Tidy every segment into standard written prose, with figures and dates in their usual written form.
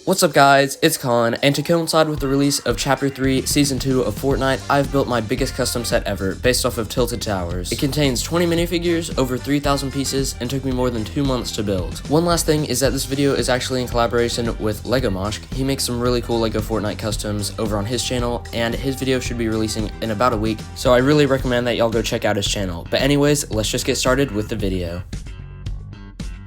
What's up guys, it's Colin, and to coincide with the release of Chapter 3, Season 2 of Fortnite, I've built my biggest custom set ever, based off of Tilted Towers. It contains 20 minifigures, over 3,000 pieces, and took me more than 2 months to build. One last thing is that this video is actually in collaboration with Lego Moshk. He makes some really cool Lego Fortnite customs over on his channel, and his video should be releasing in about a week, so I really recommend that y'all go check out his channel. But anyways, let's just get started with the video.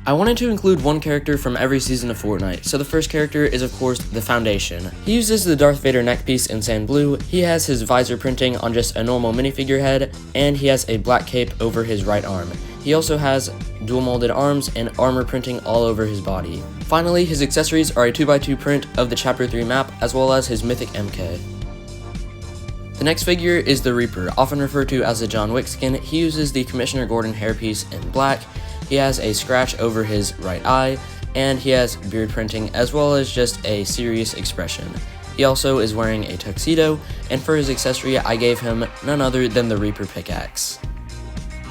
I wanted to include one character from every season of Fortnite, so the first character is of course the Foundation. He uses the Darth Vader neck piece in sand blue, he has his visor printing on just a normal minifigure head, and he has a black cape over his right arm. He also has dual molded arms and armor printing all over his body. Finally, his accessories are a 2x2 print of the Chapter 3 map, as well as his mythic MK. The next figure is the Reaper, often referred to as the John Wick skin. He uses the Commissioner Gordon hairpiece in black. He has a scratch over his right eye, and he has beard printing as well as just a serious expression. He also is wearing a tuxedo, and for his accessory I gave him none other than the Reaper pickaxe.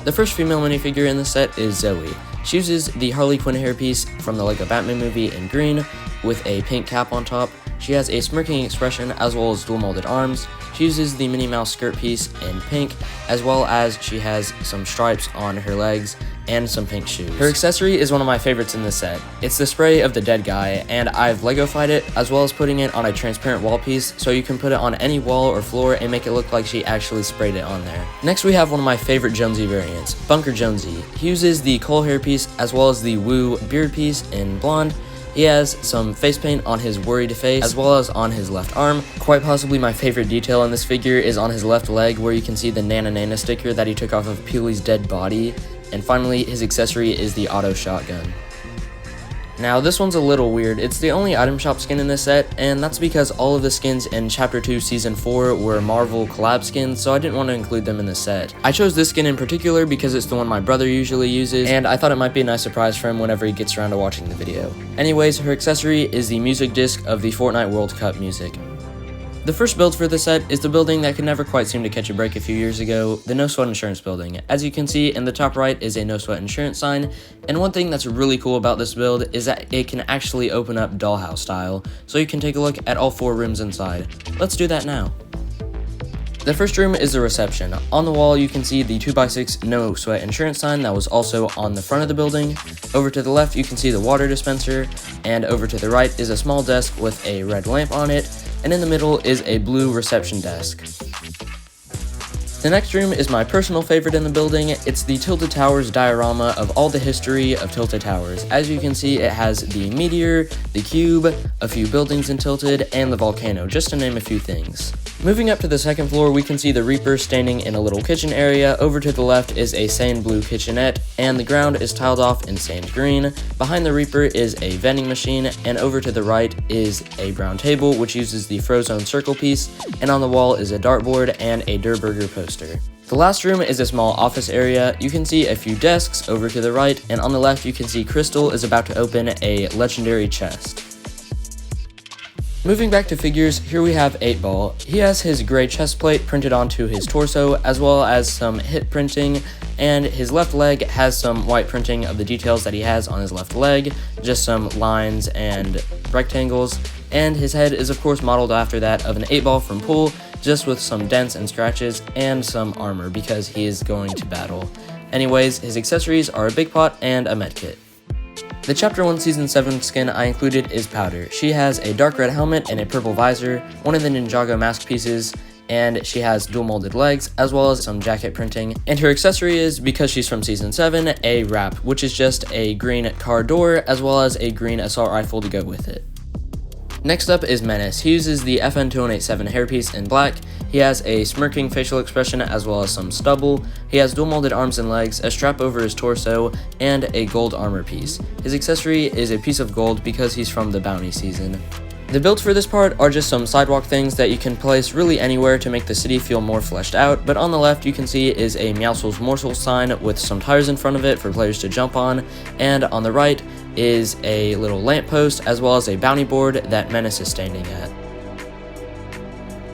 The first female minifigure in the set is Zoe. She uses the Harley Quinn hairpiece from the Lego Batman movie in green with a pink cap on top. She has a smirking expression as well as dual molded arms. She uses the Minnie Mouse skirt piece in pink, as well as she has some stripes on her legs and some pink shoes. Her accessory is one of my favorites in this set. It's the spray of the dead guy, and I've Lego-fied it, as well as putting it on a transparent wall piece, so you can put it on any wall or floor and make it look like she actually sprayed it on there. Next we have one of my favorite Jonesy variants, Bunker Jonesy. He uses the Cole hair piece as well as the Woo beard piece in blonde. He has some face paint on his worried face as well as on his left arm. Quite possibly my favorite detail in this figure is on his left leg, where you can see the Nana Nana sticker that he took off of Peely's dead body. And finally, his accessory is the auto shotgun. Now this one's a little weird. It's the only item shop skin in this set, and that's because all of the skins in Chapter 2 Season 4 were Marvel collab skins, so I didn't want to include them in the set. I chose this skin in particular because it's the one my brother usually uses, and I thought it might be a nice surprise for him whenever he gets around to watching the video. Anyways, her accessory is the music disc of the Fortnite World Cup music. The first build for the set is the building that could never quite seem to catch a break a few years ago, the No Sweat Insurance building. As you can see, in the top right is a No Sweat Insurance sign, and one thing that's really cool about this build is that it can actually open up dollhouse style, so you can take a look at all 4 rooms inside. Let's do that now. The first room is the reception. On the wall you can see the 2x6 No Sweat Insurance sign that was also on the front of the building. Over to the left you can see the water dispenser, and over to the right is a small desk with a red lamp on it, and in the middle is a blue reception desk. The next room is my personal favorite in the building. It's the Tilted Towers diorama of all the history of Tilted Towers. As you can see, it has the meteor, the cube, a few buildings in Tilted, and the volcano, just to name a few things. Moving up to the second floor, we can see the Reaper standing in a little kitchen area. Over to the left is a sand blue kitchenette, and the ground is tiled off in sand green. Behind the Reaper is a vending machine, and over to the right is a brown table, which uses the Frozone circle piece, and on the wall is a dartboard and a Der Burger poster. The last room is a small office area. You can see a few desks over to the right, and on the left you can see Crystal is about to open a legendary chest. Moving back to figures, here we have 8-Ball. He has his gray chest plate printed onto his torso, as well as some hip printing, and his left leg has some white printing of the details that he has on his left leg, just some lines and rectangles, and his head is of course modeled after that of an 8-Ball from Pool, just with some dents and scratches and some armor because he is going to battle. Anyways, his accessories are a big pot and a medkit. The Chapter 1 Season 7 skin I included is Powder. She has a dark red helmet and a purple visor, one of the Ninjago mask pieces, and she has dual molded legs, as well as some jacket printing. And her accessory is, because she's from Season 7, a wrap, which is just a green car door, as well as a green assault rifle to go with it. Next up is Menace. He uses the FN2187 hairpiece in black. He has a smirking facial expression as well as some stubble. He has dual molded arms and legs, a strap over his torso, and a gold armor piece. His accessory is a piece of gold because he's from the bounty season. The builds for this part are just some sidewalk things that you can place really anywhere to make the city feel more fleshed out, but on the left you can see is a Meowscles Morsels sign with some tires in front of it for players to jump on, and on the right is a little lamppost as well as a bounty board that Menace is standing at.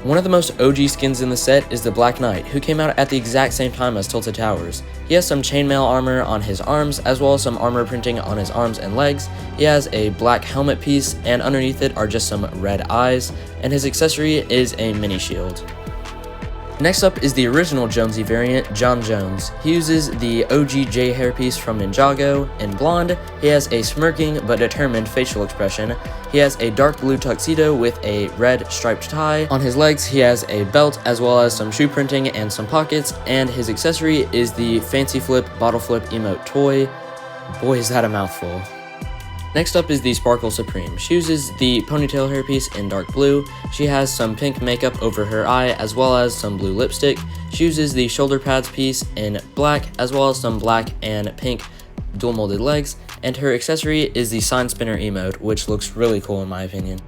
One of the most OG skins in the set is the Black Knight, who came out at the exact same time as Tilted Towers. He has some chainmail armor on his arms, as well as some armor printing on his arms and legs. He has a black helmet piece, and underneath it are just some red eyes, and his accessory is a mini shield. Next up is the original Jonesy variant, John Jones. He uses the OG J hairpiece from Ninjago. In blonde, he has a smirking but determined facial expression. He has a dark blue tuxedo with a red striped tie. On his legs, he has a belt as well as some shoe printing and some pockets, and his accessory is the Fancy Flip Bottle Flip emote toy. Boy, is that a mouthful. Next up is the Sparkle Supreme. She uses the ponytail hairpiece in dark blue. She has some pink makeup over her eye as well as some blue lipstick. She uses the shoulder pads piece in black as well as some black and pink dual molded legs. And her accessory is the Sign Spinner emote, which looks really cool in my opinion.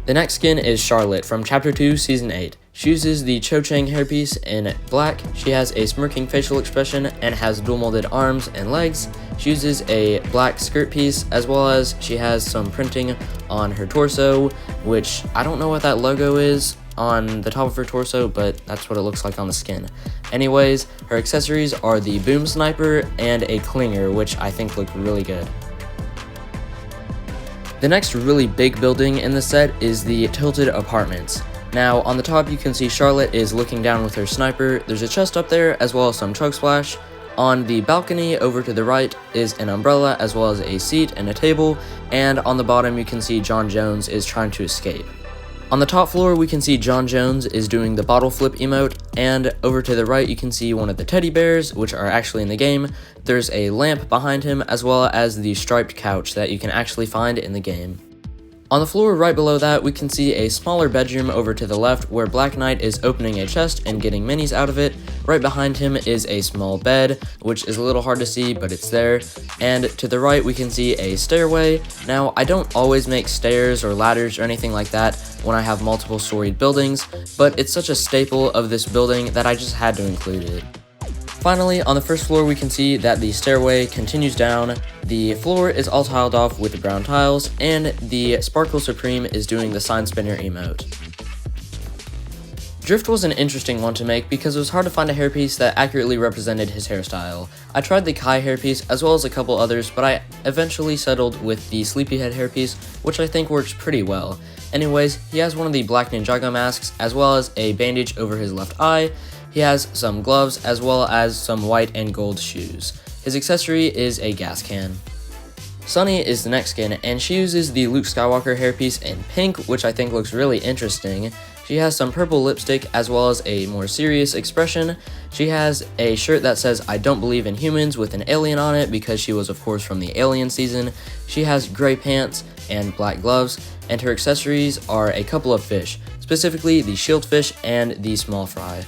The next skin is Charlotte from Chapter 2, Season 8. She uses the Cho Chang hairpiece in black. She has a smirking facial expression and has dual molded arms and legs. She uses a black skirt piece as well as she has some printing on her torso, which I don't know what that logo is on the top of her torso, but that's what it looks like on the skin. Anyways, her accessories are the Boom Sniper and a Clinger, which I think look really good. The next really big building in the set is the Tilted Apartments. Now, on the top you can see Charlotte is looking down with her sniper. There's a chest up there as well as some chug splash. On the balcony over to the right is an umbrella as well as a seat and a table, and on the bottom you can see John Jones is trying to escape. On the top floor we can see John Jones is doing the bottle flip emote, and over to the right you can see one of the teddy bears, which are actually in the game. There's a lamp behind him as well as the striped couch that you can actually find in the game. On the floor right below that, we can see a smaller bedroom over to the left where Black Knight is opening a chest and getting minis out of it. Right behind him is a small bed, which is a little hard to see, but it's there. And to the right, we can see a stairway. Now, I don't always make stairs or ladders or anything like that when I have multiple storied buildings, but it's such a staple of this building that I just had to include it. Finally, on the first floor we can see that the stairway continues down, the floor is all tiled off with the brown tiles, and the Sparkle Supreme is doing the Sign Spinner emote. Drift was an interesting one to make because it was hard to find a hairpiece that accurately represented his hairstyle. I tried the Kai hairpiece as well as a couple others, but I eventually settled with the Sleepyhead hairpiece, which I think works pretty well. Anyways, he has one of the black Ninjago masks as well as a bandage over his left eye. He has some gloves as well as some white and gold shoes. His accessory is a gas can. Sunny is the next skin, and she uses the Luke Skywalker hairpiece in pink, which I think looks really interesting. She has some purple lipstick as well as a more serious expression. She has a shirt that says "I don't believe in humans" with an alien on it because she was of course from the Alien season. She has gray pants and black gloves, and her accessories are a couple of fish, specifically the shieldfish and the small fry.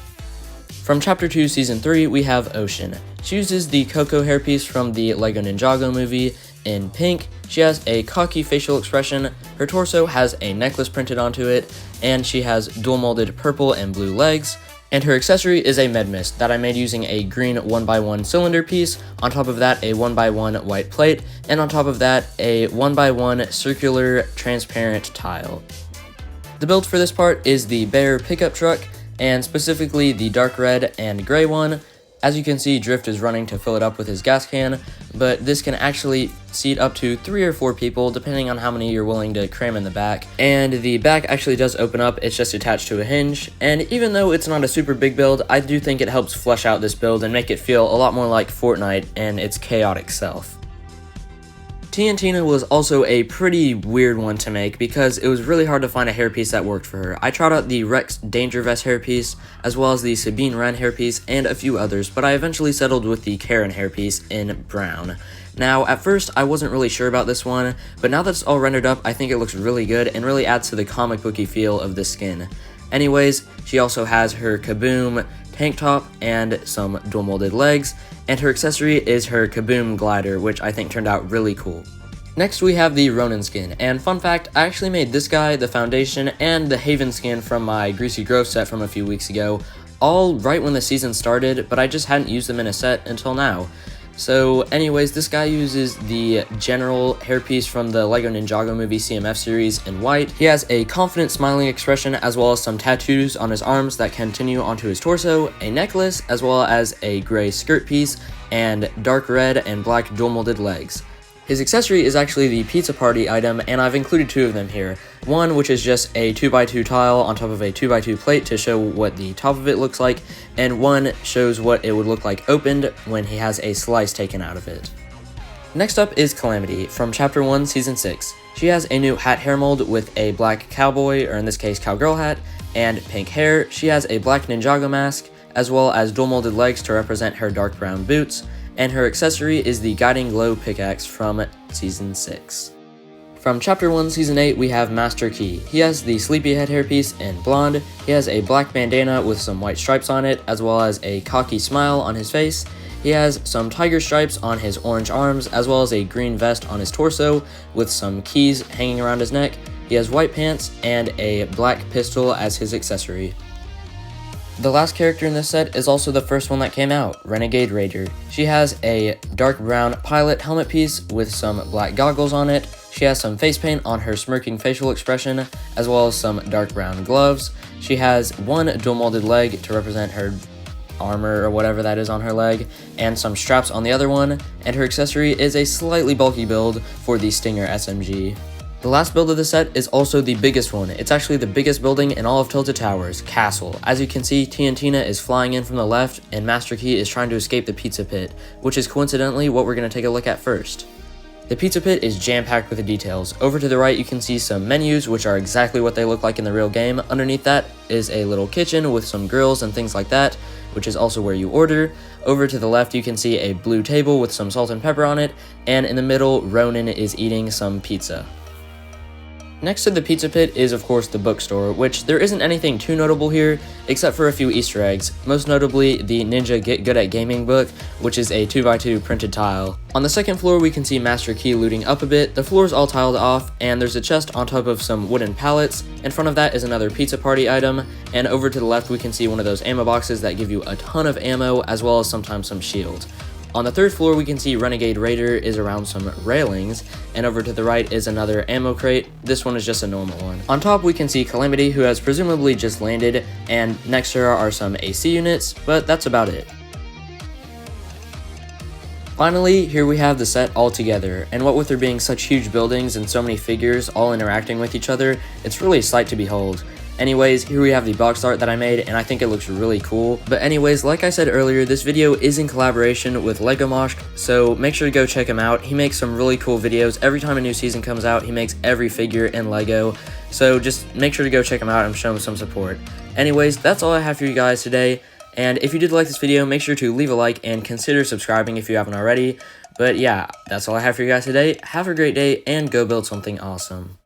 From Chapter 2, Season 3, we have Ocean. She uses the Coco hairpiece from the Lego Ninjago movie in pink. She has a cocky facial expression, her torso has a necklace printed onto it, and she has dual molded purple and blue legs. And her accessory is a med mist that I made using a green 1x1 cylinder piece, on top of that a 1x1 white plate, and on top of that a 1x1 circular transparent tile. The build for this part is the Bear pickup truck, and specifically the dark red and gray one. As you can see, Drift is running to fill it up with his gas can, but this can actually seat up to 3 or 4 people depending on how many you're willing to cram in the back. And the back actually does open up, it's just attached to a hinge, and even though it's not a super big build, I do think it helps flesh out this build and make it feel a lot more like Fortnite and its chaotic self. Tina was also a pretty weird one to make because it was really hard to find a hairpiece that worked for her. I tried out the Rex Danger Vest hairpiece, as well as the Sabine Wren hairpiece, and a few others, but I eventually settled with the Karen hairpiece in brown. Now, at first, I wasn't really sure about this one, but now that it's all rendered up, I think it looks really good and really adds to the comic booky feel of this skin. Anyways, she also has her Kaboom tank top and some dual molded legs, and her accessory is her Kaboom glider, which I think turned out really cool. Next we have the Ronin skin, and fun fact, I actually made this guy, the foundation, and the Haven skin from my Greasy Grove set from a few weeks ago, all right when the season started, but I just hadn't used them in a set until now. So anyways, this guy uses the general hairpiece from the LEGO Ninjago movie CMF series in white. He has a confident smiling expression as well as some tattoos on his arms that continue onto his torso, a necklace, as well as a gray skirt piece, and dark red and black dual molded legs. His accessory is actually the pizza party item, and I've included two of them here. One, which is just a 2x2 tile on top of a 2x2 plate to show what the top of it looks like, and one shows what it would look like opened when he has a slice taken out of it. Next up is Calamity from Chapter 1, Season 6. She has a new hat hair mold with a black cowboy, or in this case cowgirl hat, and pink hair. She has a black Ninjago mask, as well as dual molded legs to represent her dark brown boots, and her accessory is the Guiding Glow pickaxe from Season 6. From Chapter 1, Season 8, we have Master Key. He has the sleepyhead hairpiece in blonde, he has a black bandana with some white stripes on it, as well as a cocky smile on his face. He has some tiger stripes on his orange arms, as well as a green vest on his torso, with some keys hanging around his neck. He has white pants and a black pistol as his accessory. The last character in this set is also the first one that came out, Renegade Raider. She has a dark brown pilot helmet piece with some black goggles on it. She has some face paint on her smirking facial expression, as well as some dark brown gloves. She has one dual molded leg to represent her armor or whatever that is on her leg, and some straps on the other one, and her accessory is a slightly bulky build for the Stinger SMG. The last build of the set is also the biggest one. It's actually the biggest building in all of Tilted Towers, Castle. As you can see, Tina is flying in from the left, and Master Key is trying to escape the pizza pit, which is coincidentally what we're going to take a look at first. The pizza pit is jam-packed with the details. Over to the right, you can see some menus, which are exactly what they look like in the real game. Underneath that is a little kitchen with some grills and things like that, which is also where you order. Over to the left, you can see a blue table with some salt and pepper on it, and in the middle, Ronan is eating some pizza. Next to the pizza pit is of course the bookstore, which there isn't anything too notable here, except for a few Easter eggs, most notably the Ninja Get Good at Gaming book, which is a 2x2 printed tile. On the second floor we can see Master Key looting up a bit, the floor is all tiled off, and there's a chest on top of some wooden pallets. In front of that is another pizza party item, and over to the left we can see one of those ammo boxes that give you a ton of ammo, as well as sometimes some shield. On the third floor, we can see Renegade Raider is around some railings, and over to the right is another ammo crate. This one is just a normal one. On top, we can see Calamity, who has presumably just landed, and next to her are some AC units, but that's about it. Finally, here we have the set all together, and what with there being such huge buildings and so many figures all interacting with each other, it's really a sight to behold. Anyways, here we have the box art that I made, and I think it looks really cool. But anyways, like I said earlier, this video is in collaboration with LEGO Meowscles, so make sure to go check him out. He makes some really cool videos. Every time a new season comes out, he makes every figure in LEGO, so just make sure to go check him out and show him some support. Anyways, that's all I have for you guys today, and if you did like this video, make sure to leave a like and consider subscribing if you haven't already. But yeah, that's all I have for you guys today. Have a great day, and go build something awesome.